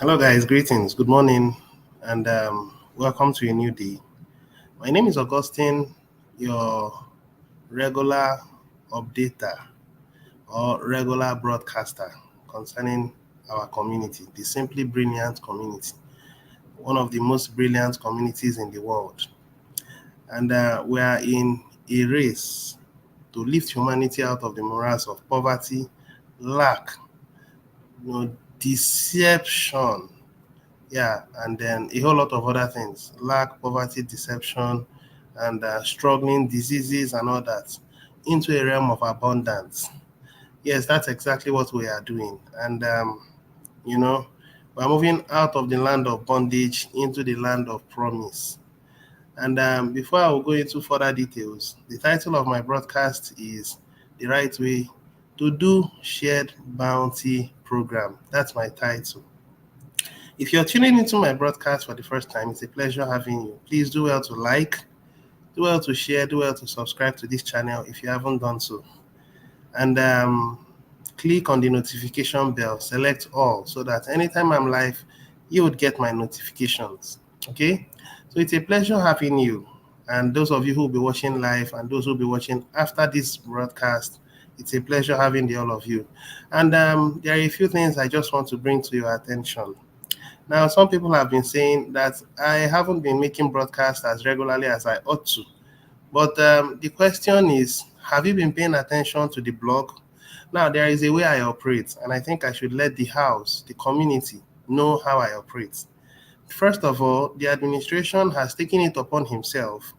Hello, guys. Greetings. Good morning, and welcome to a new day. My name is Augustine, your regular updater or regular broadcaster concerning our community, the Simply Brilliant community, one of the most brilliant communities in the world. And we are in a race to lift humanity out of the morass of poverty, lack, deception, yeah, and then a whole lot of other things: lack, poverty, deception, and struggling diseases and all that, into a realm of abundance. Yes, that's exactly what we are doing. And you know we're moving out of the land of bondage into the land of promise. And before I will go into further details, the title of my broadcast is The Right Way to Do Shared Bounty Program. That's my title. If you're tuning into my broadcast for the first time, it's a pleasure having you. Please do well to like, do well to share, do well to subscribe to this channel if you haven't done so. And click on the notification bell, select all, so that anytime I'm live, you would get my notifications. Okay? So it's a pleasure having you. And those of you who will be watching live and those who will be watching after this broadcast, it's a pleasure having all of you. And there are a few things I just want to bring to your attention. Now, some people have been saying that I haven't been making broadcasts as regularly as I ought to. But the question is, have you been paying attention to the blog? Now, there is a way I operate, and I think I should let the house, the community, know how I operate. First of all, the administration has taken it upon himself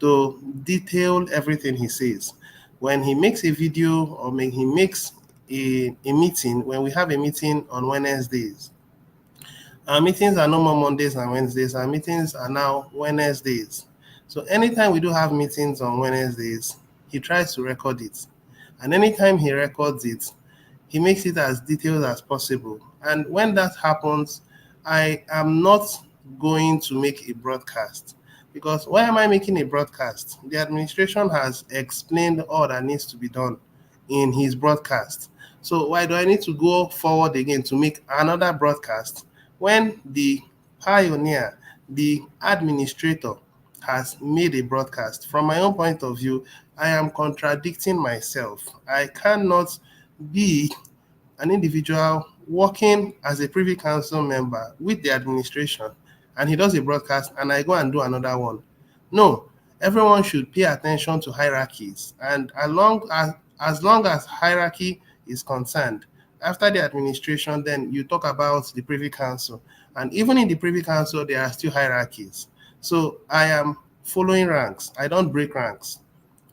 to detail everything he says. When he makes a video or he makes a meeting, when we have a meeting on Wednesdays, our meetings are no more Mondays and Wednesdays. Our meetings are now Wednesdays. So anytime we do have meetings on Wednesdays, he tries to record it. And anytime he records it, he makes it as detailed as possible. And when that happens, I am not going to make a broadcast. Because why am I making a broadcast? The administration has explained all that needs to be done in his broadcast. So why do I need to go forward again to make another broadcast when the pioneer, the administrator, has made a broadcast? From my own point of view, I am contradicting myself. I cannot be an individual working as a privy council member with the administration, and he does a broadcast and I go and do another one. No, everyone should pay attention to hierarchies, and as long as hierarchy is concerned, after the administration, then you talk about the privy council, and even in the privy council there are still hierarchies. So I am following ranks. I don't break ranks.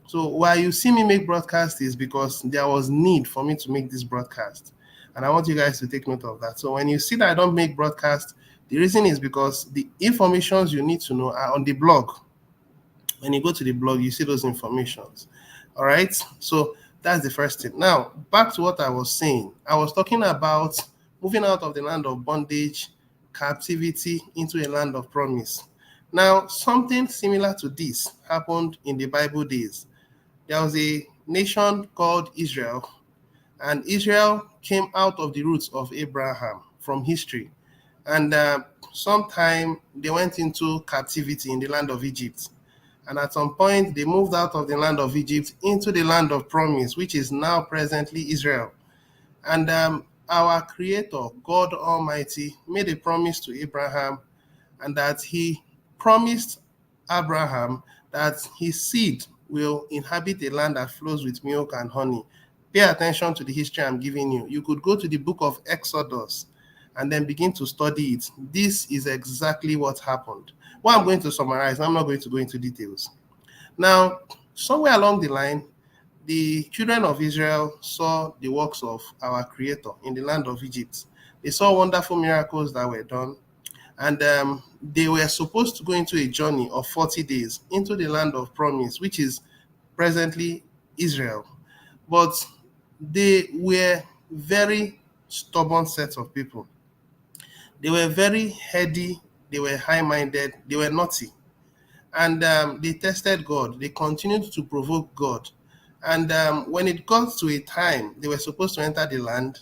So why you see me make broadcast is because there was need for me to make this broadcast. And I want you guys to take note of that. So when you see that I don't make broadcast, the reason is because the informations you need to know are on the blog. When you go to the blog, you see those informations. All right. So that's the first thing. Now, back to what I was saying. I was talking about moving out of the land of bondage, captivity, into a land of promise. Now, something similar to this happened in the Bible days. There was a nation called Israel, and Israel came out of the roots of Abraham from history. And sometime they went into captivity in the land of Egypt. And at some point, they moved out of the land of Egypt into the land of promise, which is now presently Israel. And our Creator, God Almighty, made a promise to Abraham, and that he promised Abraham that his seed will inhabit a land that flows with milk and honey. Pay attention to the history I'm giving you. You could go to the book of Exodus and then begin to study it. This is exactly what happened. Well, I'm going to summarize. I'm not going to go into details. Now, somewhere along the line, the children of Israel saw the works of our Creator in the land of Egypt. They saw wonderful miracles that were done, and they were supposed to go into a journey of 40 days into the land of promise, which is presently Israel. But they were very stubborn sets of people. They were very heady, they were high minded, they were naughty. And they tested God, they continued to provoke God. And when it got to a time they were supposed to enter the land,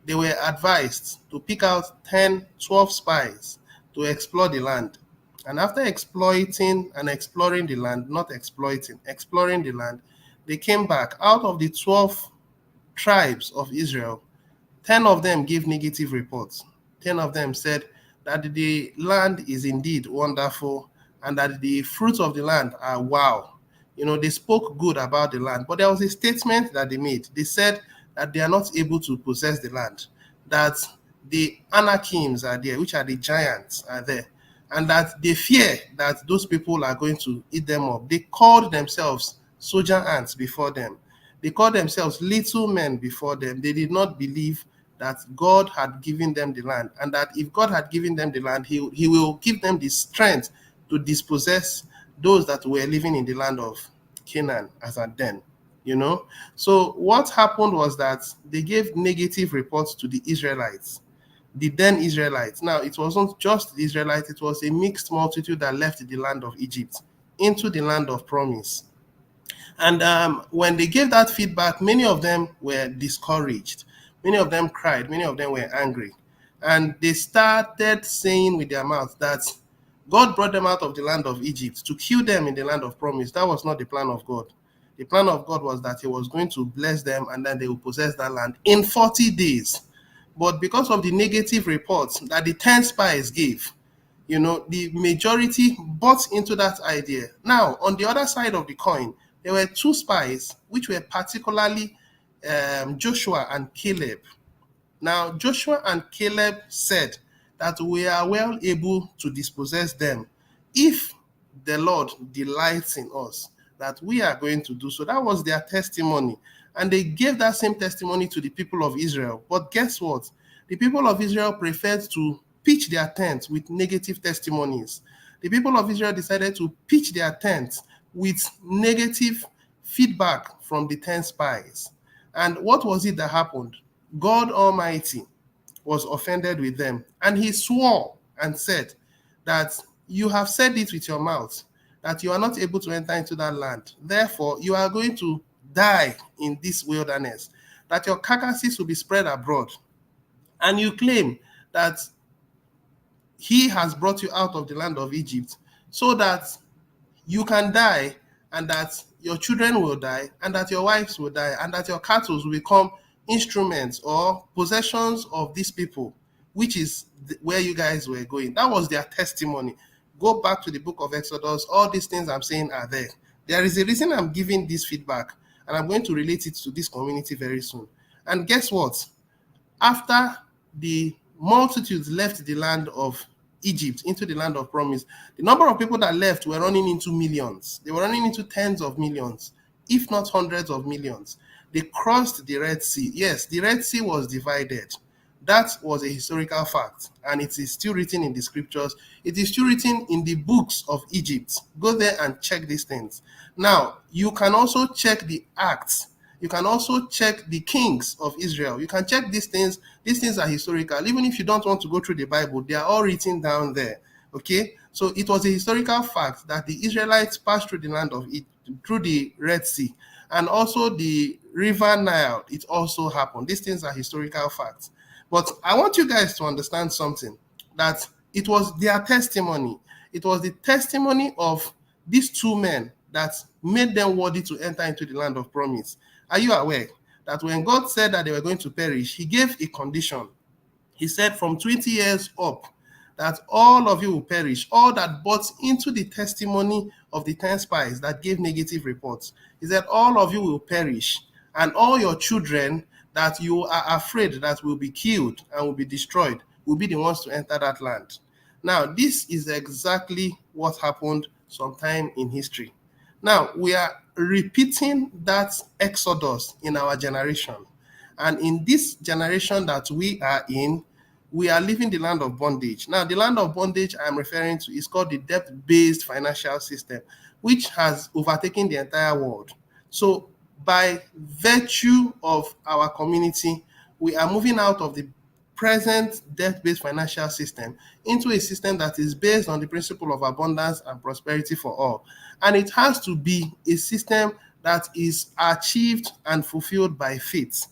they were advised to pick out 10, 12 spies to explore the land. And after exploiting and exploring the land, not exploiting, exploring the land, they came back. Out of the 12 tribes of Israel, 10 of them gave negative reports. 10 of them said that the land is indeed wonderful and that the fruits of the land are wow. They spoke good about the land, but there was a statement that they made. They said that they are not able to possess the land, that the Anakims are there, which are the giants, are there, and that they fear that those people are going to eat them up. They called themselves soldier ants before them. They called themselves little men before them. They did not believe that God had given them the land, and that if God had given them the land, he will give them the strength to dispossess those that were living in the land of Canaan as at then. So what happened was that they gave negative reports to the Israelites, the then Israelites. Now, it wasn't just the Israelites, it was a mixed multitude that left the land of Egypt into the land of promise. And when they gave that feedback, many of them were discouraged. Many of them cried. Many of them were angry. And they started saying with their mouths that God brought them out of the land of Egypt to kill them in the land of promise. That was not the plan of God. The plan of God was that he was going to bless them and then they will possess that land in 40 days. But because of the negative reports that the 10 spies gave, the majority bought into that idea. Now, on the other side of the coin, there were two spies, which were particularly Joshua and Caleb. Now, Joshua and Caleb said that we are well able to dispossess them if the Lord delights in us, that we are going to do so. That was their testimony. And they gave that same testimony to the people of Israel. But guess what? The people of Israel preferred to pitch their tents with negative testimonies. The people of Israel decided to pitch their tents with negative feedback from the 10 spies. And what was it that happened? God Almighty was offended with them, and he swore and said that you have said it with your mouth, that you are not able to enter into that land. Therefore, you are going to die in this wilderness, that your carcasses will be spread abroad. And you claim that he has brought you out of the land of Egypt so that you can die, and that your children will die, and that your wives will die, and that your cattle will become instruments or possessions of these people, which is where you guys were going. That was their testimony. Go back to the book of Exodus. All these things I'm saying are there. There is a reason I'm giving this feedback, and I'm going to relate it to this community very soon. And guess what? After the multitudes left the land of Egypt into the land of promise, the number of people that left were running into millions. They were running into tens of millions, if not hundreds of millions. They crossed the Red Sea. Yes, the Red Sea was divided. That was a historical fact, and it is still written in the scriptures. It is still written in the books of Egypt. Go there and check these things. Now, you can also check the Acts. You can also check the kings of Israel. You can check these things. These things are historical. Even if you don't want to go through the Bible, they are all written down there. Okay? So it was a historical fact that the Israelites passed through the land of Egypt, through the Red Sea, and also the River Nile. It also happened. These things are historical facts. But I want you guys to understand something, that it was their testimony. It was the testimony of these two men that made them worthy to enter into the land of promise. Are you aware that when God said that they were going to perish, he gave a condition? He said from 20 years up, that all of you will perish, all that bought into the testimony of the 10 spies that gave negative reports. He said all of you will perish, and all your children that you are afraid that will be killed and will be destroyed will be the ones to enter that land. Now, this is exactly what happened sometime in history. Now, we are repeating that exodus in our generation. And in this generation that we are in, we are living the land of bondage. Now, the land of bondage I'm referring to is called the debt-based financial system, which has overtaken the entire world. So, by virtue of our community, we are moving out of the present debt-based financial system into a system that is based on the principle of abundance and prosperity for all. And it has to be a system that is achieved and fulfilled by faith.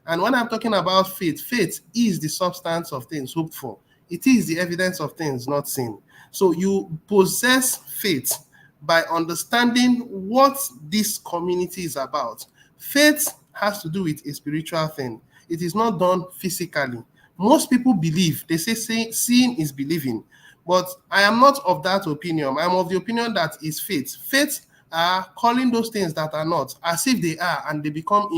And when I'm talking about faith, faith is the substance of things hoped for. It is the evidence of things not seen. So you possess faith by understanding what this community is about. Faith has to do with a spiritual thing. It is not done physically. Most people believe, they say seeing is believing. But I am not of that opinion. I'm of the opinion that is faith. Faith are calling those things that are not as if they are, and they become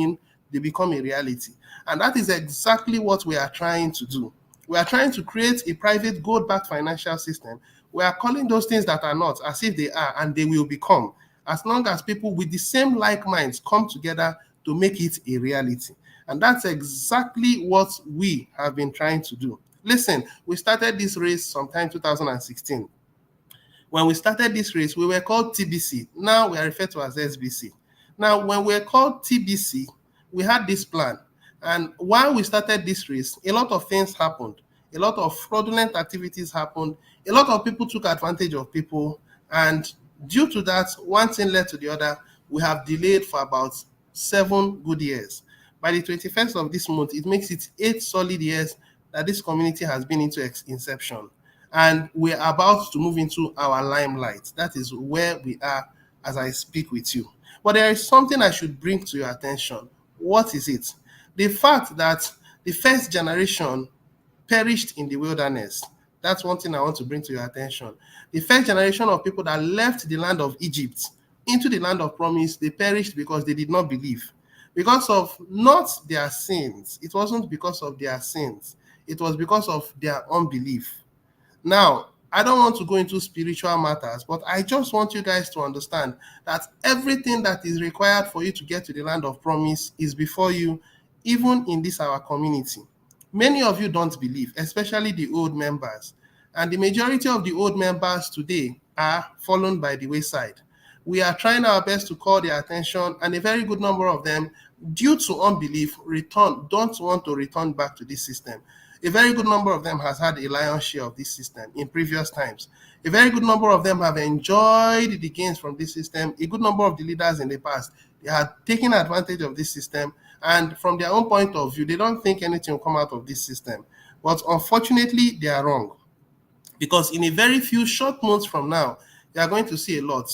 a reality. And that is exactly what we are trying to do. We are trying to create a private gold-backed financial system. We are calling those things that are not as if they are, and they will become, as long as people with the same like minds come together to make it a reality. And that's exactly what we have been trying to do. Listen, we started this race sometime 2016. When we started this race, we were called TBC. Now we are referred to as SBC. Now, when we were called TBC, we had this plan. And while we started this race, a lot of things happened. A lot of fraudulent activities happened. A lot of people took advantage of people. And due to that, one thing led to the other. We have delayed for about 7 good years. By the 21st of this month, it makes it 8 solid years that this community has been into inception. And we're about to move into our limelight. That is where we are as I speak with you. But there is something I should bring to your attention. What is it? The fact that the first generation perished in the wilderness. That's one thing I want to bring to your attention. The first generation of people that left the land of Egypt into the land of promise, they perished because they did not believe. Because of not their sins. It wasn't because of their sins. It was because of their unbelief. Now, I don't want to go into spiritual matters, but I just want you guys to understand that everything that is required for you to get to the land of promise is before you, even in this our community. Many of you don't believe, especially the old members. And the majority of the old members today are fallen by the wayside. We are trying our best to call their attention, and a very good number of them, due to unbelief, don't want to return back to this system. A very good number of them has had a lion's share of this system in previous times. A very good number of them have enjoyed the gains from this system. A good number of the leaders in the past, they had taken advantage of this system, and from their own point of view, they don't think anything will come out of this system. But unfortunately, they are wrong. Because in a very few short months from now, you are going to see a lot.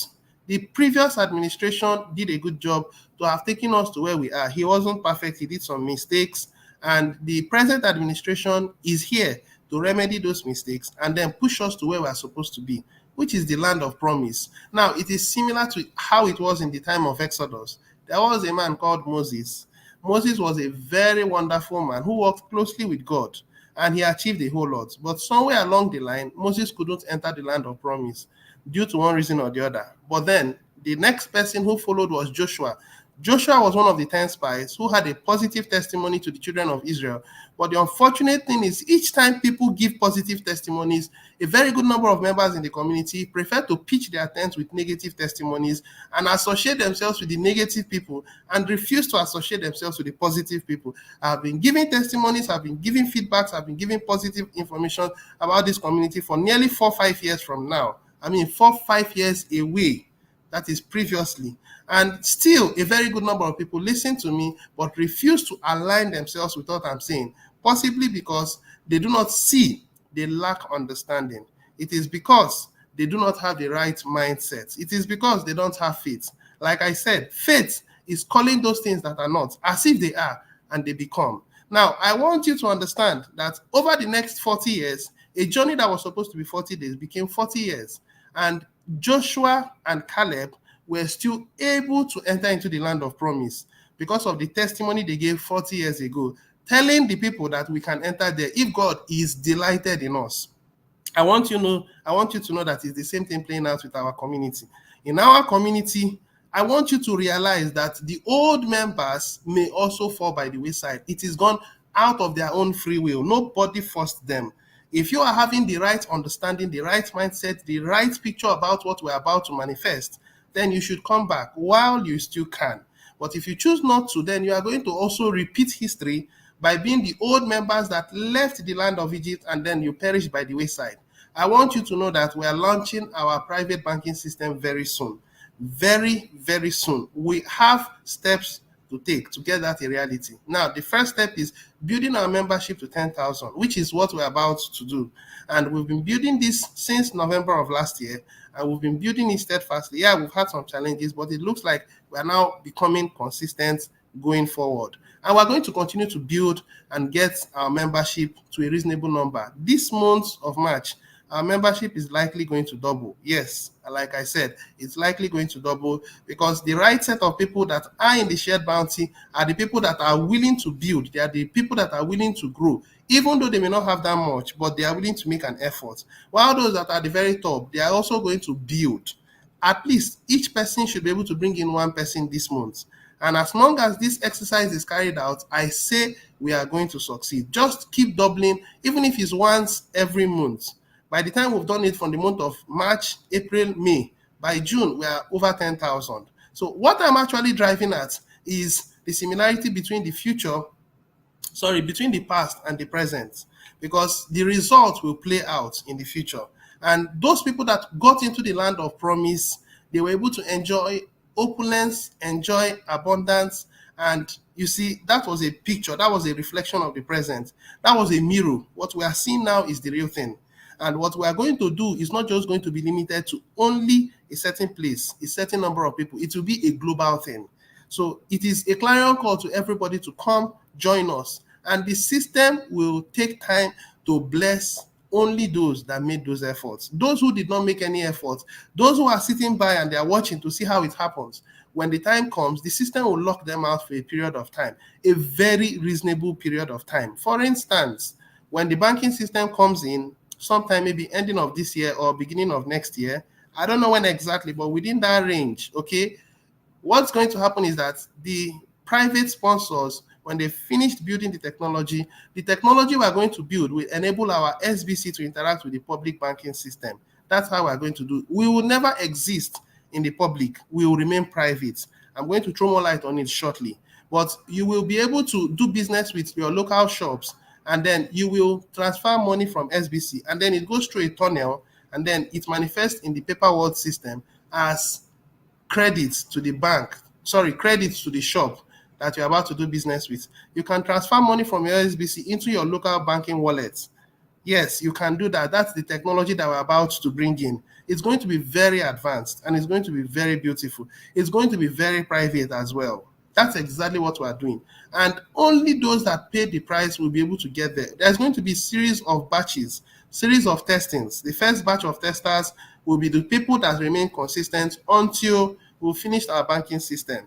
The previous administration did a good job to have taken us to where we are. He wasn't perfect, he did some mistakes, and the present administration is here to remedy those mistakes and then push us to where we are supposed to be, which is the land of promise. Now, it is similar to how it was in the time of Exodus. There was a man called Moses. Moses was a very wonderful man who worked closely with God, and he achieved a whole lot. But somewhere along the line, Moses couldn't enter the land of promise due to one reason or the other. But then the next person who followed was Joshua. Joshua was one of the 10 spies who had a positive testimony to the children of Israel. But the unfortunate thing is, each time people give positive testimonies, a very good number of members in the community prefer to pitch their tents with negative testimonies and associate themselves with the negative people and refuse to associate themselves with the positive people. I've been giving testimonies, I've been giving feedbacks, I've been giving positive information about this community for nearly 4-5 years from now. 4-5 years away. That is previously. And still, a very good number of people listen to me but refuse to align themselves with what I'm saying, possibly because they do not see, they lack understanding. It is because they do not have the right mindset. It is because they don't have faith. Like I said, faith is calling those things that are not as if they are, and they become. Now, I want you to understand that over the next 40 years, a journey that was supposed to be 40 days became 40 years. And Joshua and Caleb were still able to enter into the land of promise because of the testimony they gave 40 years ago, telling the people that we can enter there if God is delighted in us. I want you to know that it's the same thing playing out with our community. In our community, I want you to realize that the old members may also fall by the wayside. It is gone out of their own free will. Nobody forced them. If you are having the right understanding, the right mindset, the right picture about what we're about to manifest, then you should come back while you still can. But if you choose not to, then you are going to also repeat history by being the old members that left the land of Egypt and then you perished by the wayside. I want you to know that we are launching our private banking system very soon. Very, very soon. We have steps to take to get that a reality. Now, the first step is building our membership to 10,000, which is what we're about to do. And we've been building this since November of last year, and we've been building it steadfastly. Yeah, we've had some challenges, but it looks like we're now becoming consistent going forward. And we're going to continue to build and get our membership to a reasonable number. This month of March, our membership is likely going to double. Yes, like I said, it's likely going to double because the right set of people that are in the shared bounty are the people that are willing to build. They are the people that are willing to grow, even though they may not have that much, but they are willing to make an effort. While those that are at the very top, they are also going to build. At least each person should be able to bring in one person this month. And as long as this exercise is carried out, I say we are going to succeed. Just keep doubling, even if it's once every month. By the time we've done it from the month of March, April, May, by June, we are over 10,000. So what I'm actually driving at is the similarity between between the past and the present, because the results will play out in the future. And those people that got into the land of promise, they were able to enjoy opulence, enjoy abundance. And you see, that was a picture, that was a reflection of the present. That was a mirror. What we are seeing now is the real thing. And what we are going to do is not just going to be limited to only a certain place, a certain number of people. It will be a global thing. So it is a clarion call to everybody to come join us. And the system will take time to bless only those that made those efforts. Those who did not make any effort, those who are sitting by and they are watching to see how it happens, when the time comes, the system will lock them out for a period of time, a very reasonable period of time. For instance, when the banking system comes in, sometime maybe ending of this year or beginning of next year, I don't know when exactly, but within that range, okay, what's going to happen is that the private sponsors, when they finished building the technology we're going to build will enable our SBC to interact with the public banking system. That's how we're going to do it. We will never exist in the public. We will remain private. I'm going to throw more light on it shortly. But you will be able to do business with your local shops, and then you will transfer money from SBC, and then it goes through a tunnel, and then it manifests in the paper world system as credits to the bank, credits to the shop that you're about to do business with. You can transfer money from your SBC into your local banking wallet. Yes, you can do that. That's the technology that we're about to bring in. It's going to be very advanced and it's going to be very beautiful. It's going to be very private as well. That's exactly what we're doing. And only those that pay the price will be able to get there. There's going to be series of batches, series of testings. The first batch of testers will be the people that remain consistent until we've finished our banking system.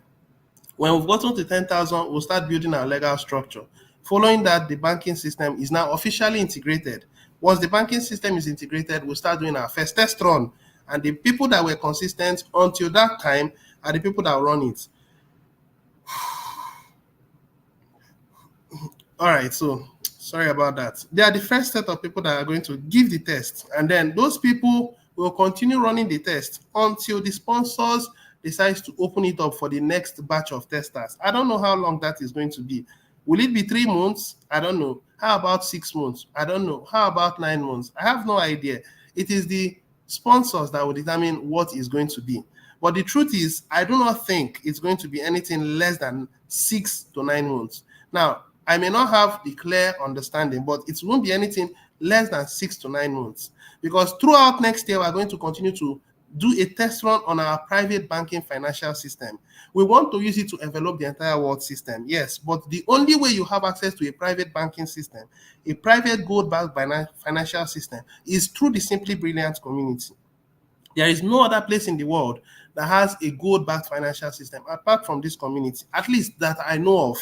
When we've gotten to 10,000, we'll start building our legal structure. Following that, the banking system is now officially integrated. Once the banking system is integrated, we'll start doing our first test run. And the people that were consistent until that time are the people that will run it. All right, so sorry about that. They are the first set of people that are going to give the test. And then those people will continue running the test until the sponsors decides to open it up for the next batch of testers. I don't know how long that is going to be. Will it be 3 months? I don't know. How about 6 months? I don't know. How about 9 months? I have no idea. It is the sponsors that will determine what is going to be. But the truth is, I do not think it's going to be anything less than 6 to 9 months. Now, I may not have the clear understanding, but it won't be anything less than 6 to 9 months. Because throughout next year, we're going to continue to do a test run on our private banking financial system. We want to use it to envelop the entire world system, yes, but the only way you have access to a private banking system, a private gold-backed financial system, is through the Simply Brilliant community. There is no other place in the world that has a gold-backed financial system apart from this community, at least that I know of.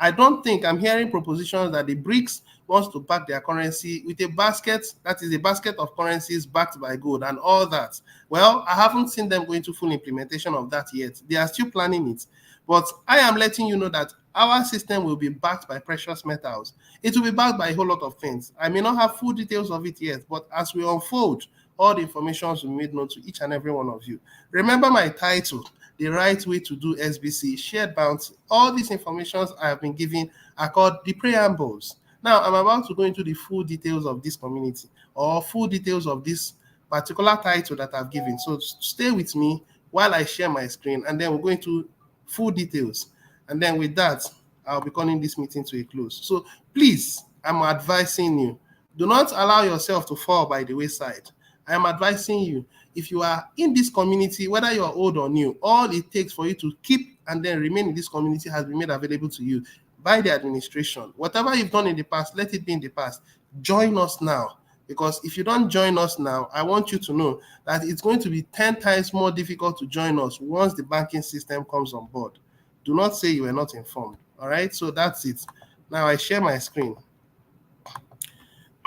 I don't think I'm hearing propositions that the BRICS wants to back their currency with a basket, that is a basket of currencies backed by gold and all that. Well, I haven't seen them go into full implementation of that yet. They are still planning it. But I am letting you know that our system will be backed by precious metals. It will be backed by a whole lot of things. I may not have full details of it yet, but as we unfold, all the information will be made known to each and every one of you. Remember my title, The Right Way to Do SBC, Shared Bounty. All these informations I have been giving are called the preambles. Now, I'm about to go into the full details of this community or full details of this particular title that I've given. So stay with me while I share my screen, and then we'll go into full details. And then with that, I'll be calling this meeting to a close. So please, I'm advising you, do not allow yourself to fall by the wayside. I am advising you, if you are in this community, whether you're old or new, all it takes for you to keep and then remain in this community has been made available to you by the administration. Whatever you've done in the past, let it be in the past. Join us now. Because if you don't join us now, I want you to know that it's going to be 10 times more difficult to join us once the banking system comes on board. Do not say you were not informed. All right, so that's it. Now I share my screen.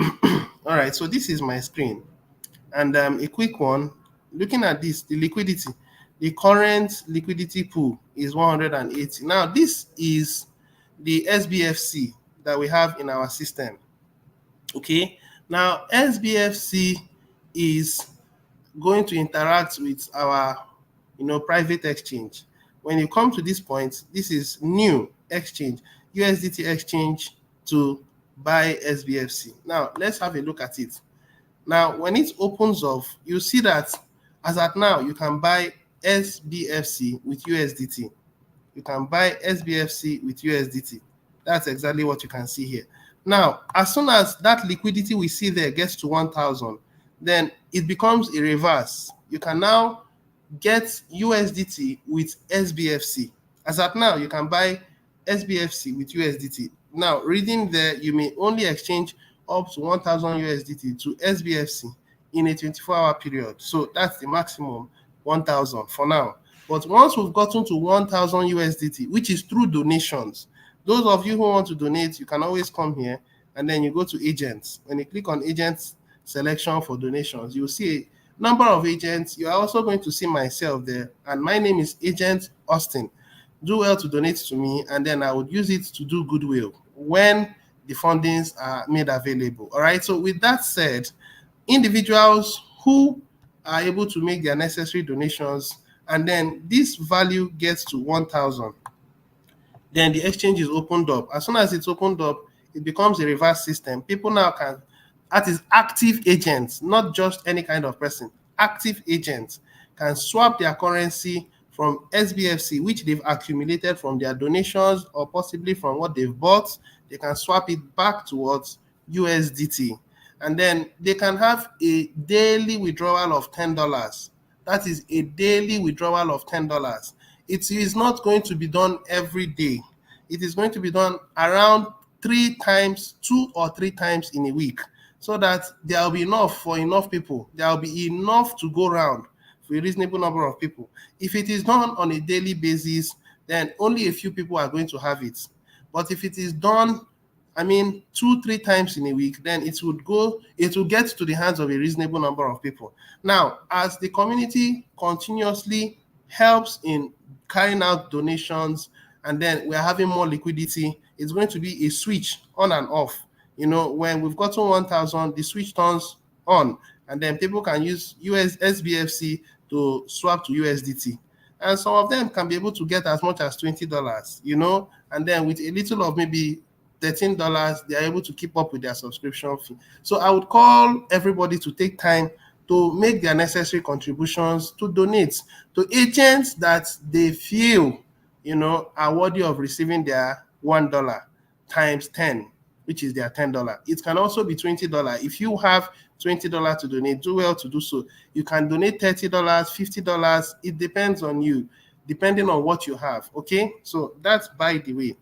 All right, so this is my screen. And a quick one, looking at this, the liquidity, the current liquidity pool is 180. Now, this is the SBFC that we have in our system. Okay, now SBFC is going to interact with our private exchange. When you come to this point, this is new exchange, USDT exchange to buy SBFC. Now let's have a look at it. Now when it opens up, you see that as at now you can buy SBFC with USDT. You can buy SBFC with USDT. That's exactly what you can see here. Now, as soon as that liquidity we see there gets to 1,000, then it becomes a reverse. You can now get USDT with SBFC. As at now, you can buy SBFC with USDT. Now, reading there, you may only exchange up to 1,000 USDT to SBFC in a 24-hour period. So that's the maximum, 1,000 for now. But once we've gotten to 1,000 USDT, which is through donations, those of you who want to donate, you can always come here and then you go to agents. When you click on agents selection for donations, you'll see a number of agents. You are also going to see myself there, and my name is Agent Austin. Do well to donate to me, and then I would use it to do goodwill when the fundings are made available. All right, so with that said, individuals who are able to make their necessary donations, and then this value gets to 1,000, then the exchange is opened up. As soon as it's opened up, it becomes a reverse system. People now can, that is active agents, not just any kind of person. Active agents can swap their currency from SBFC, which they've accumulated from their donations or possibly from what they've bought. They can swap it back towards USDT. And then they can have a daily withdrawal of $10. That is a daily withdrawal of $10. It is not going to be done every day. It is going to be done around 2 or 3 times in a week, so that there will be enough for enough people. There will be enough to go around for a reasonable number of people. If it is done on a daily basis, then only a few people are going to have it. But if it is done, 2-3 times in a week, then it will get to the hands of a reasonable number of people. Now, as the community continuously helps in carrying out donations, and then we're having more liquidity, it's going to be a switch on and off. When we've gotten 1,000, the switch turns on, and then people can use SBFC to swap to USDT. And some of them can be able to get as much as $20, and then with a little of maybe $13, they are able to keep up with their subscription fee. So I would call everybody to take time to make their necessary contributions, to donate to agents that they feel, are worthy of receiving their $1 times 10, which is their $10. It can also be $20. If you have $20 to donate, do well to do so. You can donate $30, $50. It depends on you, depending on what you have. Okay, so that's by the way.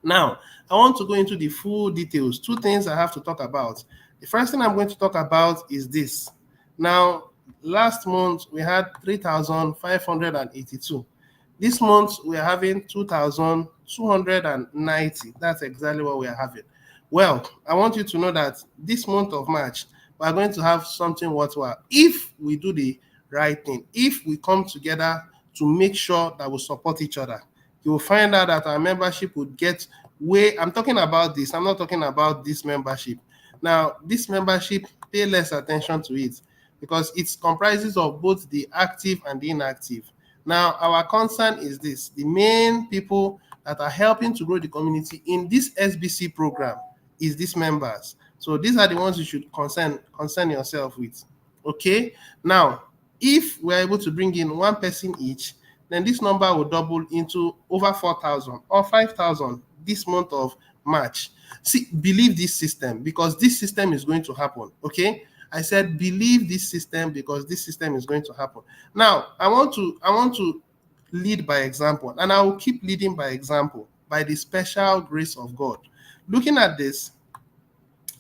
Now, I want to go into the full details. 2 things I have to talk about. The first thing I'm going to talk about is this. Now, last month we had 3,582. This month we are having 2,290. That's exactly what we are having. Well, I want you to know that this month of March, we are going to have something worthwhile if we do the right thing, if we come together to make sure that we support each other. You will find out that our membership would get way. I'm talking about this. I'm not talking about this membership. Now, this membership, pay less attention to it because it comprises of both the active and the inactive. Now, our concern is this. The main people that are helping to grow the community in this SBC program is these members. So these are the ones you should concern yourself with. Okay? Now, if we're able to bring in 1 person each, then this number will double into over 4,000 or 5,000 this month of March. See, believe this system, because this system is going to happen. Okay, I said believe this system because this system is going to happen. Now, I want to lead by example, and I will keep leading by example by the special grace of God. Looking at this,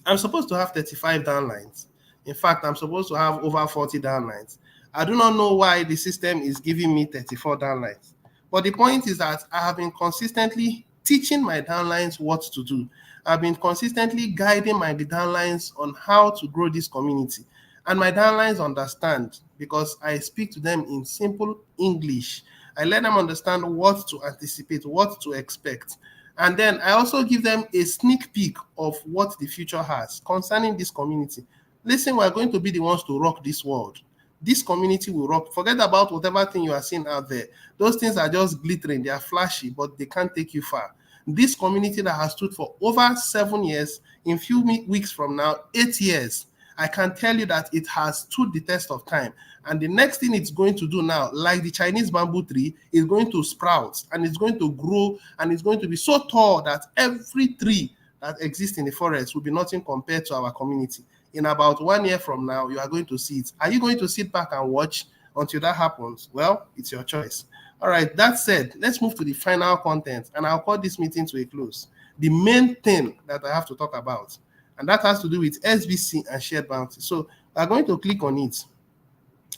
I'm supposed to have 35 downlines. In fact, I'm supposed to have over 40 downlines. I do not know why the system is giving me 34 downlines. But the point is that I have been consistently teaching my downlines what to do. I've been consistently guiding my downlines on how to grow this community. And my downlines understand because I speak to them in simple English. I let them understand what to anticipate, what to expect. And then I also give them a sneak peek of what the future has concerning this community. Listen, we're going to be the ones to rock this world. This community will rock. Forget about whatever thing you are seeing out there. Those things are just glittering. They are flashy, but they can't take you far. This community that has stood for over 7 years, in few weeks from now, 8 years, I can tell you that it has stood the test of time. And the next thing it's going to do now, like the Chinese bamboo tree, is going to sprout and it's going to grow and it's going to be so tall that every tree that exists in the forest will be nothing compared to our community. In about 1 year from now, you are going to see it. Are you going to sit back and watch until that happens? Well, it's your choice. All right, that said, let's move to the final content, and I'll call this meeting to a close. The main thing that I have to talk about, and that has to do with SBC and shared bounty. So we're going to click on it,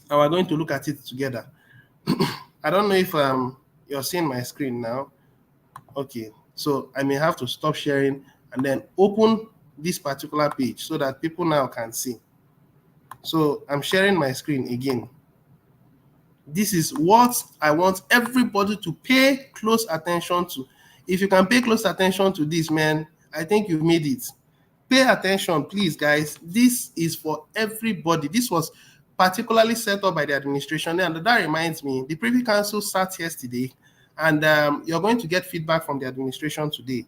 and we're going to look at it together. I don't know if you're seeing my screen now. Okay, so I may have to stop sharing and then open this particular page so that people now can see. So I'm sharing my screen again. This is what I want everybody to pay close attention to. If you can pay close attention to this, man, I think you've made it. Pay attention, please, guys. This is for everybody. This was particularly set up by the administration. And that reminds me, the Privy Council sat yesterday, and you're going to get feedback from the administration today.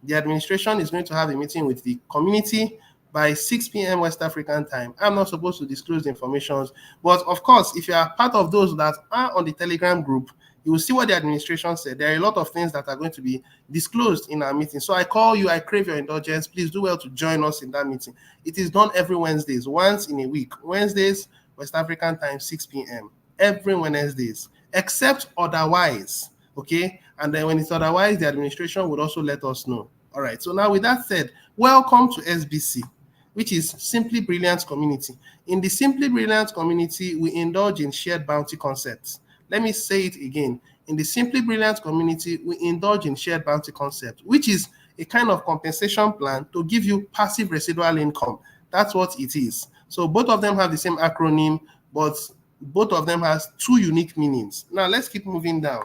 The administration is going to have a meeting with the community by 6 p.m. West African time. I'm not supposed to disclose the information, but of course, if you are part of those that are on the Telegram group, you will see what the administration said. There are a lot of things that are going to be disclosed in our meeting. So I call you, I crave your indulgence. Please do well to join us in that meeting. It is done every Wednesdays, once in a week. Wednesdays, West African time, 6 p.m. Every Wednesdays, except otherwise, okay? And then when it's otherwise, the administration would also let us know. All right, so now with that said, welcome to SBC, which is Simply Brilliant Community. In the Simply Brilliant Community, we indulge in shared bounty concepts. Let me say it again. In the Simply Brilliant Community, we indulge in shared bounty concept, which is a kind of compensation plan to give you passive residual income. That's what it is. So both of them have the same acronym, but both of them has two unique meanings. Now let's keep moving down.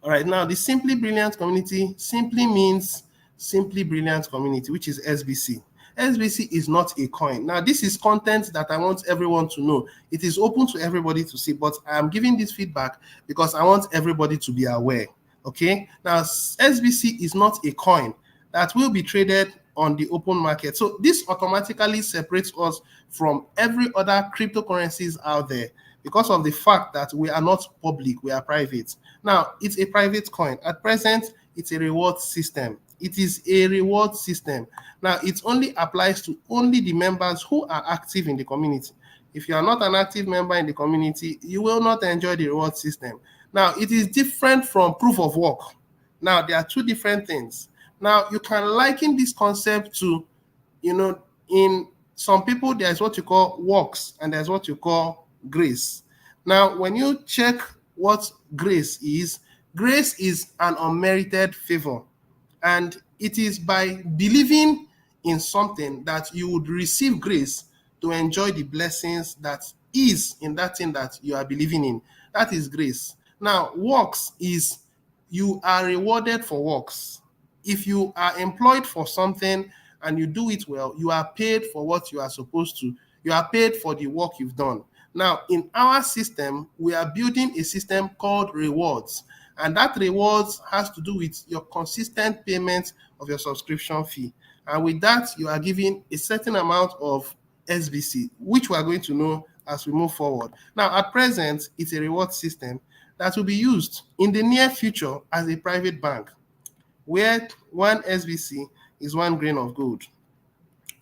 All right, now the Simply Brilliant Community simply means Simply Brilliant Community, which is SBC. SBC is not a coin. Now, this is content that I want everyone to know. It is open to everybody to see, but I'm giving this feedback because I want everybody to be aware, okay? Now, SBC is not a coin that will be traded on the open market. So this automatically separates us from every other cryptocurrencies out there because of the fact that we are not public, we are private. Now, it's a private coin. At present, it's a reward system. It is a reward system. Now, it only applies to only the members who are active in the community. If you are not an active member in the community, you will not enjoy the reward system. Now, it is different from proof of work. Now, there are two different things. Now, you can liken this concept to, in some people, there's what you call works and there's what you call grace. Now, when you check what grace is an unmerited favor. And it is by believing in something that you would receive grace to enjoy the blessings that is in that thing that you are believing in. That is grace. Now, works is you are rewarded for works. If you are employed for something and you do it well, you are paid for what you are supposed to. You are paid for the work you've done. Now, in our system, we are building a system called rewards. And that rewards has to do with your consistent payment of your subscription fee. And with that, you are given a certain amount of SBC, which we are going to know as we move forward. Now, at present, it's a reward system. that will be used in the near future as a private bank, where one SBC is 1 grain of gold.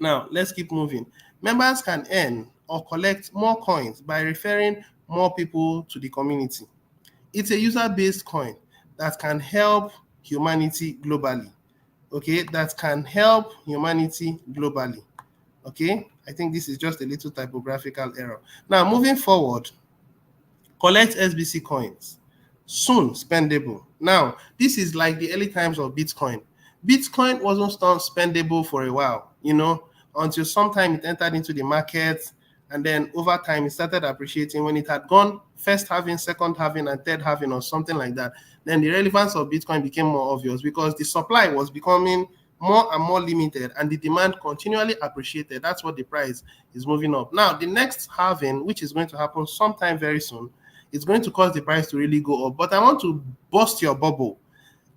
Now, let's keep moving. Members can earn or collect more coins by referring more people to the community. It's a user-based coin that can help humanity globally. Okay, that can help humanity globally. Okay, I think this is just a little typographical error. Now, moving forward, collect SBC coins, soon spendable. Now, this is like the early times of Bitcoin. Bitcoin wasn't spendable for a while, until sometime it entered into the market, and then over time it started appreciating. When it had gone first halving, second halving, and third halving, or something like that, then the relevance of Bitcoin became more obvious because the supply was becoming more and more limited and the demand continually appreciated. That's what the price is moving up. Now, the next halving, which is going to happen sometime very soon, it's going to cause the price to really go up. But I want to bust your bubble.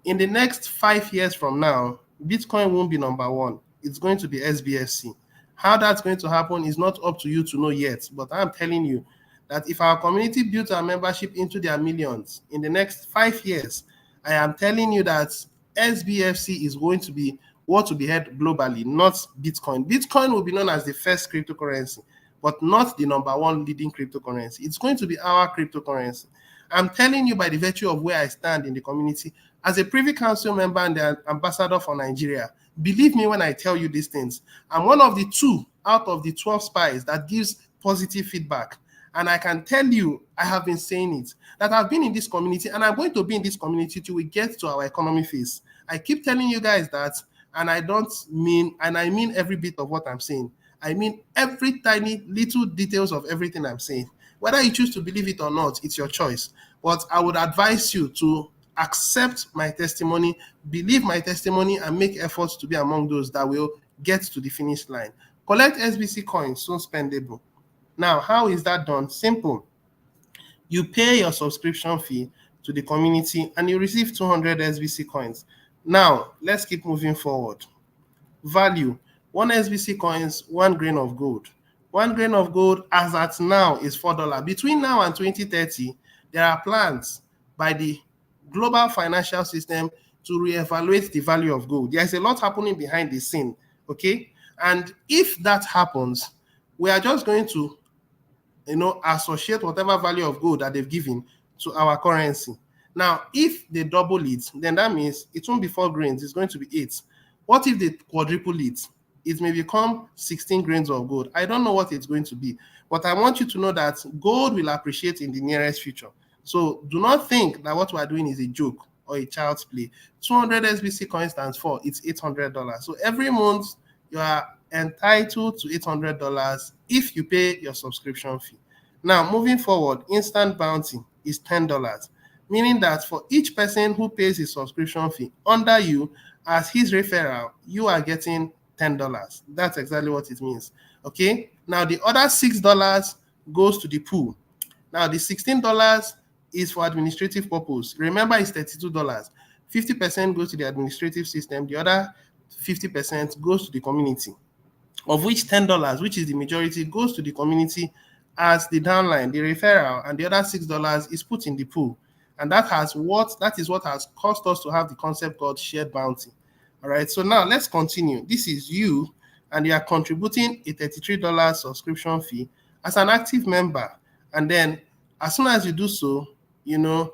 In the next 5 years from now, Bitcoin won't be number one. It's going to be SBFC. How that's going to happen is not up to you to know yet, but I'm telling you that if our community builds our membership into their millions in the next 5 years, I am telling you that SBFC is going to be what will be heard globally, not Bitcoin. Bitcoin will be known as the first cryptocurrency, but not the number one leading cryptocurrency. It's going to be our cryptocurrency. I'm telling you by the virtue of where I stand in the community, as a Privy Council member and the ambassador for Nigeria. Believe me when I tell you these things. I'm one of the 2 out of the 12 spies that gives positive feedback. And I can tell you, I have been saying it, that I've been in this community and I'm going to be in this community till we get to our economy phase. I keep telling you guys that, and I mean every bit of what I'm saying. I mean every tiny little details of everything I'm saying. Whether you choose to believe it or not, it's your choice. But I would advise you to accept my testimony, believe my testimony, and make efforts to be among those that will get to the finish line. Collect SBC coins, soon spendable. Now, how is that done? Simple. You pay your subscription fee to the community and you receive 200 SBC coins. Now, let's keep moving forward. Value. 1 SBC coins, 1 grain of gold. 1 grain of gold as at now is $4. Between now and 2030, there are plans by the global financial system to reevaluate the value of gold. There's a lot happening behind the scene, okay? And if that happens, we are just going to, associate whatever value of gold that they've given to our currency. Now, if they double it, then that means it won't be 4 grains, it's going to be 8. What if they quadruple it? It may become 16 grains of gold. I don't know what it's going to be, but I want you to know that gold will appreciate in the nearest future. So do not think that what we're doing is a joke or a child's play. 200 SBC coins stands for, it's $800. So every month you are entitled to $800 if you pay your subscription fee. Now, moving forward, instant bounty is $10, meaning that for each person who pays his subscription fee under you as his referral, you are getting $10. That's exactly what it means. Okay. Now, the other $6 goes to the pool. Now, the $16 is for administrative purpose. Remember, it's $32. 50% goes to the administrative system. The other 50% goes to the community, of which $10, which is the majority, goes to the community as the downline, the referral, and the other $6 is put in the pool. And that is what has caused us to have the concept called shared bounty. All right, so now let's continue. This is you, and you are contributing a $33 subscription fee as an active member. And then as soon as you do so, your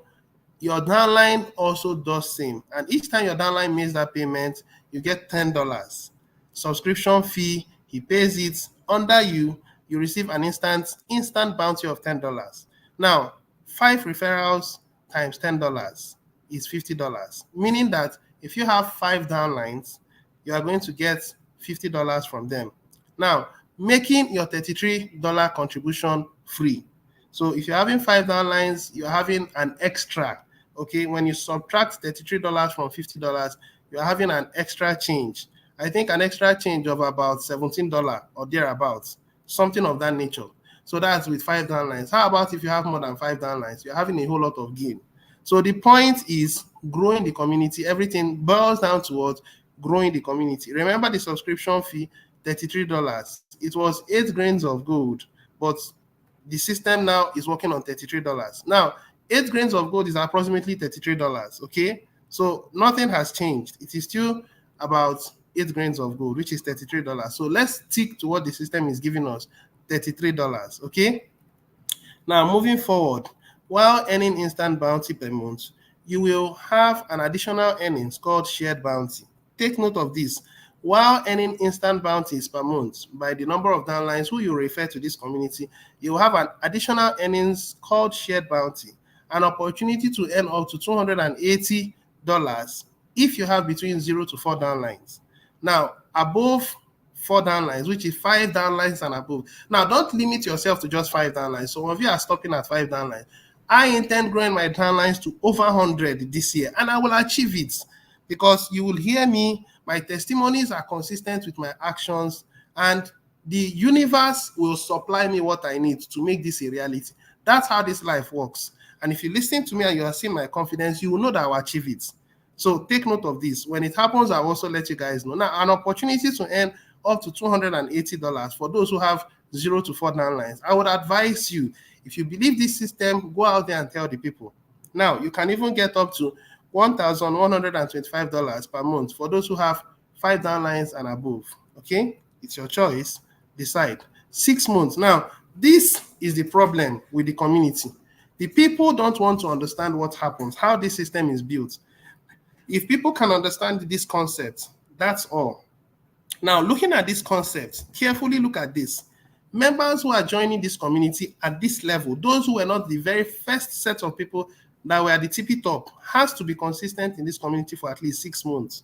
downline also does same. And each time your downline makes that payment, you get $10. Subscription fee, he pays it under you, you receive an instant bounty of $10. Now, 5 referrals times $10 is $50, meaning that if you have 5 downlines, you are going to get $50 from them. Now, making your $33 contribution free. So if you're having 5 downlines, you're having an extra. Okay, when you subtract $33 from $50, you're having an extra change. I think an extra change of about $17 or thereabouts, something of that nature. So that's with 5 downlines. How about if you have more than 5 downlines? You're having a whole lot of gain. So the point is growing the community. Everything boils down towards growing the community. Remember the subscription fee, $33. It was 8 grains of gold, but the system now is working on $33. Now, 8 grains of gold is approximately $33, okay? So nothing has changed. It is still about 8 grains of gold, which is $33. So let's stick to what the system is giving us, $33, okay? Now, moving forward, while earning instant bounty per month, you will have an additional earnings called shared bounty. Take note of this. While earning instant bounties per month by the number of downlines who you refer to this community, you will have an additional earnings called shared bounty, an opportunity to earn up to $280 if you have between 0 to 4 downlines. Now, above 4 downlines, which is 5 downlines and above. Now, don't limit yourself to just 5 downlines. So, if you are stopping at 5 downlines, I intend growing my downlines to over 100 this year, and I will achieve it because you will hear me. My testimonies are consistent with my actions, and the universe will supply me what I need to make this a reality. That's how this life works. And if you listen to me and you are seeing my confidence, you will know that I will achieve it. So take note of this. When it happens, I'll also let you guys know. Now, an opportunity to earn up to $280 for those who have 0 to 4 downlines. I would advise you, if you believe this system, go out there and tell the people. Now, you can even get up to $1,125 per month for those who have 5 downlines and above. Okay? It's your choice. Decide. 6 months. Now, this is the problem with the community. The people don't want to understand what happens, how this system is built. If people can understand this concept, that's all. Now, looking at this concept, carefully look at this. Members who are joining this community at this level, those who were not the very first set of people that were at the tippy top, has to be consistent in this community for at least 6 months.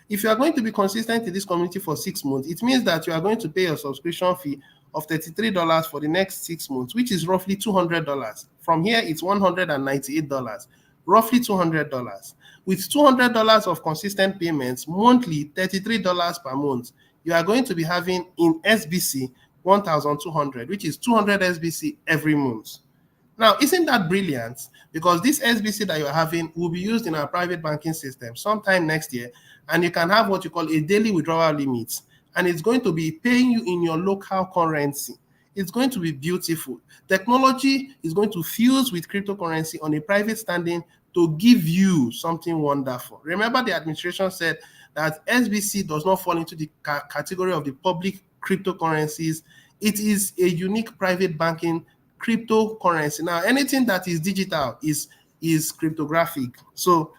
If you are going to be consistent in this community for 6 months, it means that you are going to pay a subscription fee of $33 for the next 6 months, which is roughly $200. From here, it's $198, roughly $200. With $200 of consistent payments monthly, $33 per month, you are going to be having in SBC 1,200, which is 200 SBC every month. Now, isn't that brilliant? Because this SBC that you're having will be used in our private banking system sometime next year, and you can have what you call a daily withdrawal limit, and it's going to be paying you in your local currency. It's going to be beautiful. Technology is going to fuse with cryptocurrency on a private standing to give you something wonderful. Remember, the administration said that SBC does not fall into the category of the public cryptocurrencies. It is a unique private banking cryptocurrency. Now, anything that is digital is cryptographic. So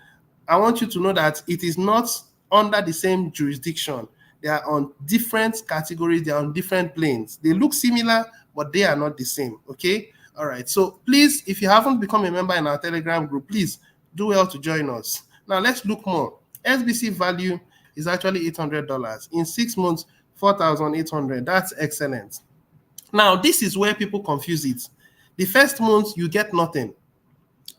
I want you to know that it is not under the same jurisdiction. They are on different categories. They are on different planes. They look similar, but they are not the same. Okay? All right. So please, if you haven't become a member in our Telegram group, please do well to join us. Now, let's look more. SBC value is actually $800. In 6 months, $4,800. That's excellent. Now, this is where people confuse it. The first month, you get nothing.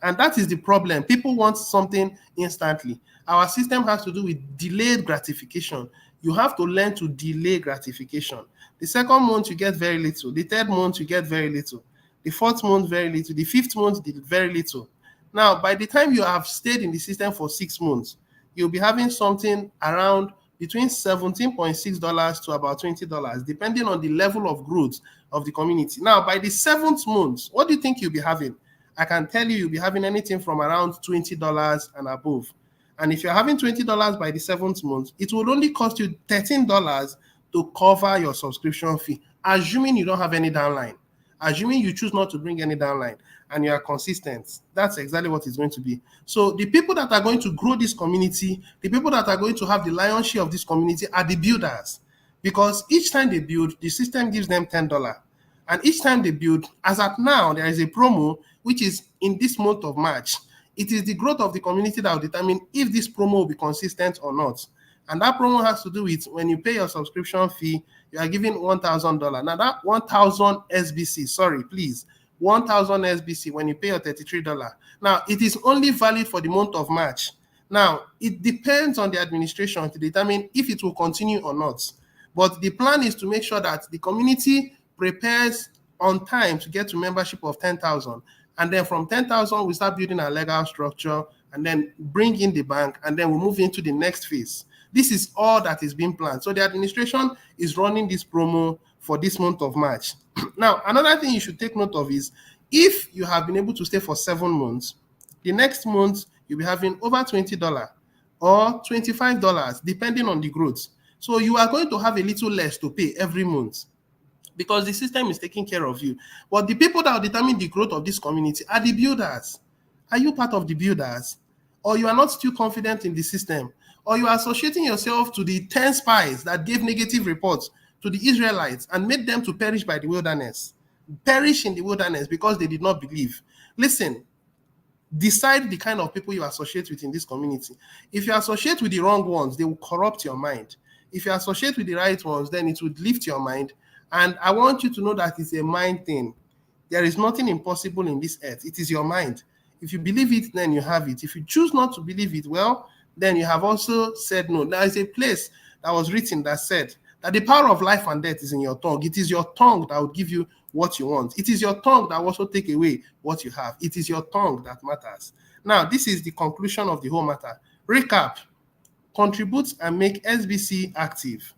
And that is the problem. People want something instantly. Our system has to do with delayed gratification. You have to learn to delay gratification. The second month, you get very little. The third month, you get very little. The fourth month, very little. The fifth month, very little. Now, by the time you have stayed in the system for 6 months, you'll be having something around between $17.6 to about $20, depending on the level of growth of the community. Now, by the 7th month, what do you think you'll be having? I can tell you, you'll be having anything from around $20 and above. And if you're having $20 by the 7th month, it will only cost you $13 to cover your subscription fee, assuming you don't have any downline. Assuming you choose not to bring any downline and you are consistent, that's exactly what it's going to be. So the people that are going to grow this community, the people that are going to have the lion's share of this community are the builders. Because each time they build, the system gives them $10. And each time they build, as at now, there is a promo, which is in this month of March. It is the growth of the community that will determine if this promo will be consistent or not. And that promo has to do with when you pay your subscription fee, you are giving $1,000. Now that 1,000 SBC, sorry, please, 1,000 SBC when you pay your $33. Now, it is only valid for the month of March. Now, it depends on the administration to determine if it will continue or not. But the plan is to make sure that the community prepares on time to get to membership of 10,000. And then from 10,000, we start building a legal structure and then bring in the bank, and then we move into the next phase. This is all that is being planned. So the administration is running this promo for this month of March. Now, another thing you should take note of is If you have been able to stay for 7 months, the next month you'll be having over $20 or $25, depending on the growth. So you are going to have a little less to pay every month because the system is taking care of you. But the people that will determine the growth of this community are the builders. Are you part of the builders? Or you are not still confident in the system? Or you are associating yourself to the 10 spies that gave negative reports to the Israelites and made them to perish by the wilderness? Perish in the wilderness because they did not believe. Listen, decide the kind of people you associate with in this community. If you associate with the wrong ones, they will corrupt your mind. If you associate with the right ones, then it would lift your mind. And I want you to know that it's a mind thing. There is nothing impossible in this earth. It is your mind. If you believe it, then you have it. If you choose not to believe it, well, then you have also said no. There is a place that was written that said that the power of life and death is in your tongue. It is your tongue that will give you what you want. It is your tongue that will also take away what you have. It is your tongue that matters. Now, this is the conclusion of the whole matter. Recap. Contribute and make SBC active.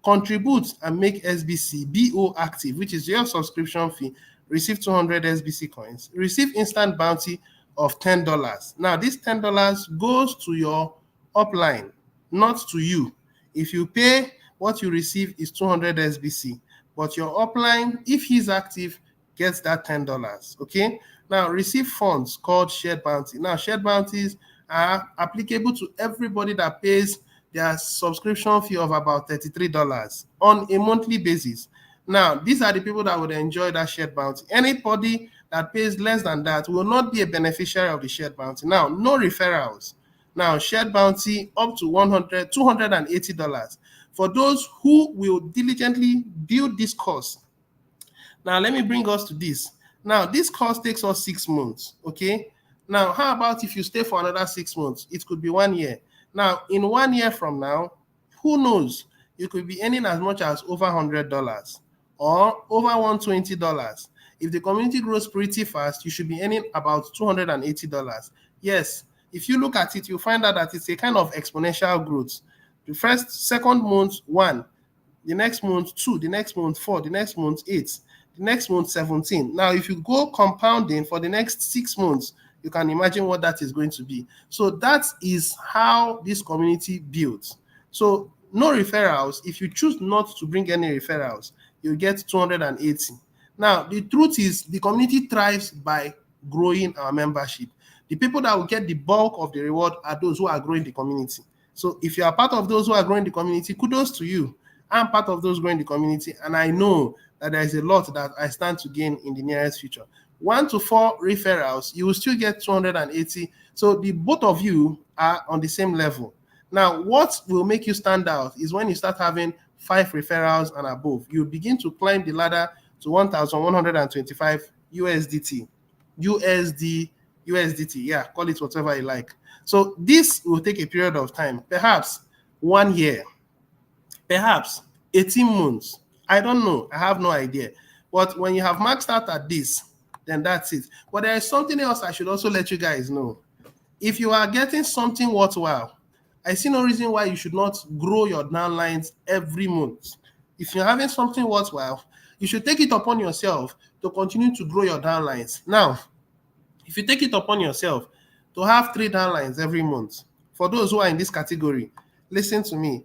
Contribute and make SBC BO active, which is your subscription fee. Receive 200 SBC coins. Receive instant bounty of $10. Now, this $10 goes to your upline, not to you. If you pay, what you receive is 200 SBC. But your upline, if he's active, gets that $10. Okay? Now, receive funds called shared bounty. Now, shared bounties are applicable to everybody that pays their subscription fee of about $33 on a monthly basis. Now, these are the people that would enjoy that shared bounty. Anybody that pays less than that will not be a beneficiary of the shared bounty. Now, no referrals. Now, shared bounty up to $280 for those who will diligently build this course. Now, let me bring us to this. Now, this course takes us 6 months, okay? Now, how about if you stay for another 6 months? It could be 1 year. Now, in 1 year from now, who knows? You could be earning as much as over $100 or over $120. If the community grows pretty fast, you should be earning about $280. Yes, if you look at it, you'll find out that it's a kind of exponential growth. The second month, 1. The next month, 2. The next month, 4. The next month, 8. The next month, 17. Now, if you go compounding for the next 6 months, you can imagine what that is going to be. So that is how this community builds. So no referrals. If you choose not to bring any referrals, you get 280. Now, the truth is the community thrives by growing our membership. The people that will get the bulk of the reward are those who are growing the community. So if you are part of those who are growing the community, kudos to you. I'm part of those growing the community, and I know that there is a lot that I stand to gain in the nearest future. 1 to 4 referrals, you will still get 280. So the both of you are on the same level. Now, what will make you stand out is when you start having 5 referrals and above. You begin to climb the ladder to 1,125 USDT. USDT, yeah, call it whatever you like. So this will take a period of time, perhaps 1 year, perhaps 18 months. I don't know. I have no idea. But when you have maxed out at this, then that's it. But there is something else I should also let you guys know. If you are getting something worthwhile, I see no reason why you should not grow your downlines every month. If you're having something worthwhile, you should take it upon yourself to continue to grow your downlines. Now, if you take it upon yourself to have 3 downlines every month, for those who are in this category, listen to me.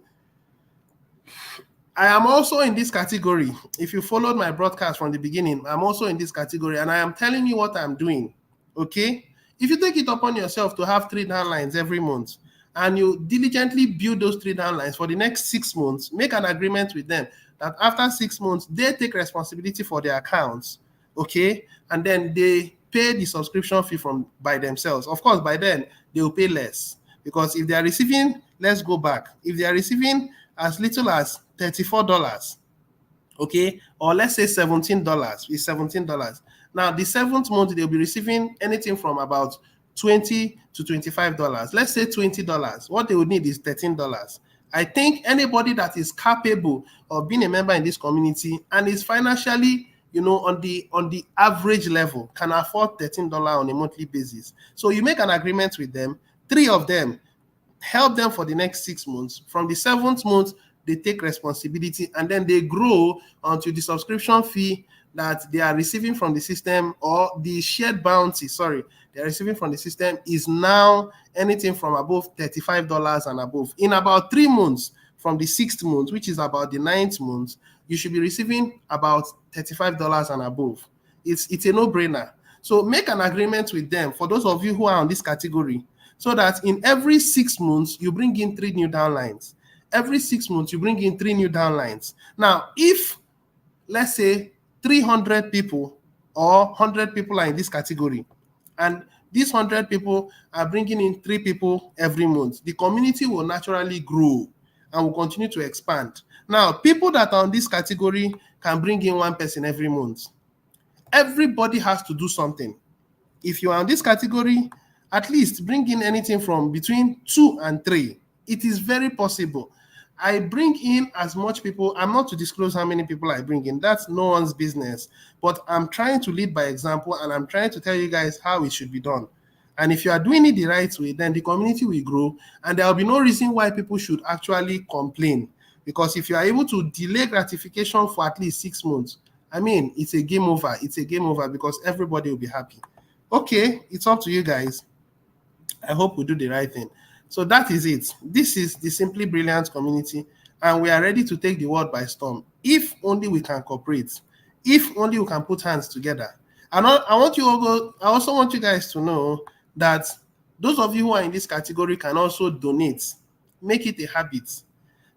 I am also in this category. If you followed my broadcast from the beginning, I'm also in this category, and I am telling you what I'm doing, okay? If you take it upon yourself to have 3 downlines every month, and you diligently build those 3 downlines for the next 6 months, make an agreement with them that after 6 months, they take responsibility for their accounts, okay? And then they pay the subscription fee by themselves. Of course, by then, they will pay less. Because if they are receiving, let's go back. If they are receiving as little as $34, okay, or let's say $17, is $17. Now, the 7th month, they'll be receiving anything from about $20 to $25. Let's say $20. What they would need is $13. I think anybody that is capable of being a member in this community and is financially, on the average level, can afford $13 on a monthly basis. So you make an agreement with them, 3 of them, help them for the next 6 months. From the 7th month, they take responsibility, and then they grow until the subscription fee that they are receiving from the system, or the shared bounty, sorry, they are receiving from the system is now anything from above $35 and above. In about 3 months, from the 6th month, which is about the 9th month, you should be receiving about $35 and above. It's a no-brainer. So make an agreement with them, for those of you who are on this category, so that in every 6 months, you bring in 3 new downlines. Every 6 months, you bring in 3 new downlines. Now, if, let's say, 300 people or 100 people are in this category, and these 100 people are bringing in 3 people every month, the community will naturally grow and will continue to expand. Now, people that are on this category can bring in 1 person every month. Everybody has to do something. If you are on this category, at least bring in anything from between 2 and 3. It is very possible. I bring in as much people. I'm not to disclose how many people I bring in. That's no one's business. But I'm trying to lead by example, and I'm trying to tell you guys how it should be done. And if you are doing it the right way, then the community will grow, and there will be no reason why people should actually complain. Because if you are able to delay gratification for at least 6 months, I mean, it's a game over. It's a game over because everybody will be happy. Okay, it's up to you guys. I hope we do the right thing. So that is it. This is the Simply Brilliant community, and we are ready to take the world by storm. If only we can cooperate. If only we can put hands together. And I also want you guys to know that those of you who are in this category can also donate. Make it a habit.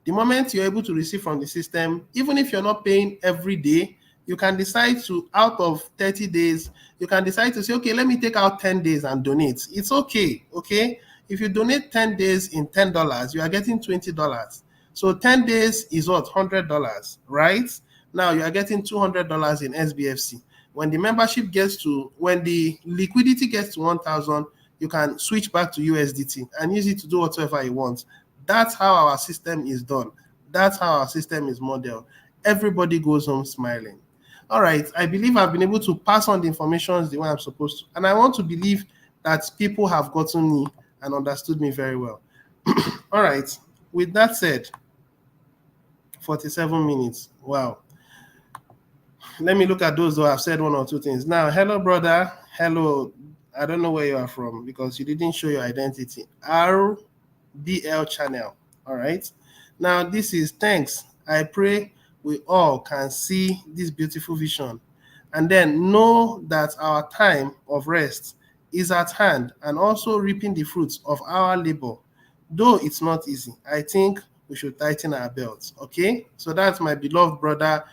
The moment you're able to receive from the system, even if you're not paying every day, you can decide to, out of 30 days, you can decide to say, okay, let me take out 10 days and donate. It's okay, okay? If you donate 10 days in $10, you are getting $20. So 10 days is what? $100, right? Now you are getting $200 in SBFC. When the liquidity gets to 1,000, you can switch back to USDT and use it to do whatever you want. That's how our system is done. That's how our system is modeled. Everybody goes home smiling. All right, I believe I've been able to pass on the information the way I'm supposed to. And I want to believe that people have gotten me and understood me very well. All right, with that said, 47 minutes. Wow. Let me look at those who have said 1 or 2 things. Now, hello, brother. Hello. I don't know where you are from because you didn't show your identity. RBL channel. All right. Now, this is thanks. I pray we all can see this beautiful vision and then know that our time of rest is at hand, and also reaping the fruits of our labor. Though it's not easy, I think we should tighten our belts. Okay, so that's my beloved brother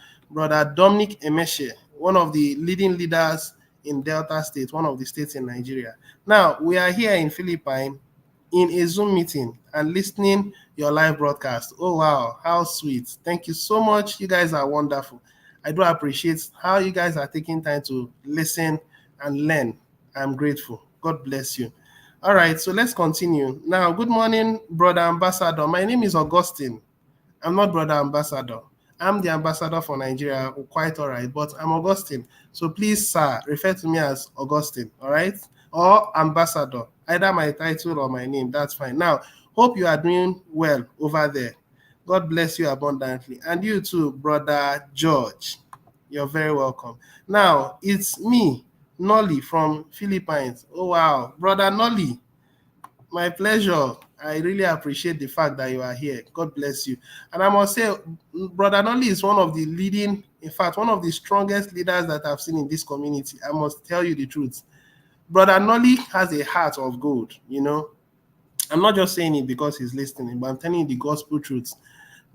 Dominic Emeshe, one of the leading leaders in Delta State, one of the states in Nigeria. Now, we are here in Philippines in a Zoom meeting and listening your live broadcast. Oh, wow, how sweet. Thank you so much. You guys are wonderful. I do appreciate how you guys are taking time to listen and learn. I'm grateful. God bless you. All right, so let's continue. Now, good morning, Brother Ambassador. My name is Augustine. I'm not Brother Ambassador. I'm the ambassador for Nigeria. Quite all right, but I'm Augustine. So please, sir, refer to me as Augustine, all right? Or Ambassador. Either my title or my name, that's fine. Now, hope you are doing well over there. God bless you abundantly. And you too, Brother George. You're very welcome. Now, it's me, Nolly from Philippines. Oh, wow. Brother Nolly, my pleasure. I really appreciate the fact that you are here. God bless you. And I must say, Brother Nolly is one of the leading, in fact, one of the strongest leaders that I've seen in this community. I must tell you the truth. Brother Nolly has a heart of gold, you know. I'm not just saying it because he's listening, but I'm telling you the gospel truths.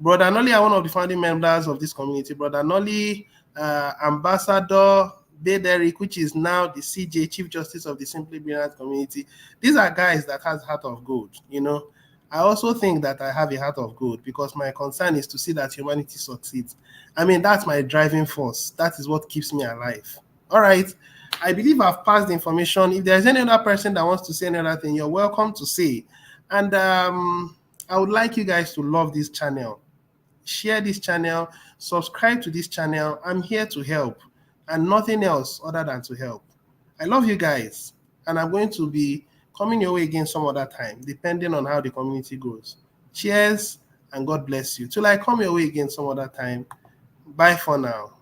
Brother Nolly are one of the founding members of this community. Brother Nolly, Ambassador Derek, which is now the CJ, Chief Justice of the Simply Brilliant community. These are guys that has heart of gold, you know. I also think that I have a heart of gold because my concern is to see that humanity succeeds. I mean, that's my driving force. That is what keeps me alive. All right. I believe I've passed the information. If there's any other person that wants to say another thing, you're welcome to say. And I would like you guys to love this channel. Share this channel. Subscribe to this channel. I'm here to help and nothing else other than to help. I love you guys. And I'm going to be coming your way again some other time, depending on how the community goes. Cheers and God bless you. Till I come your way again some other time. Bye for now.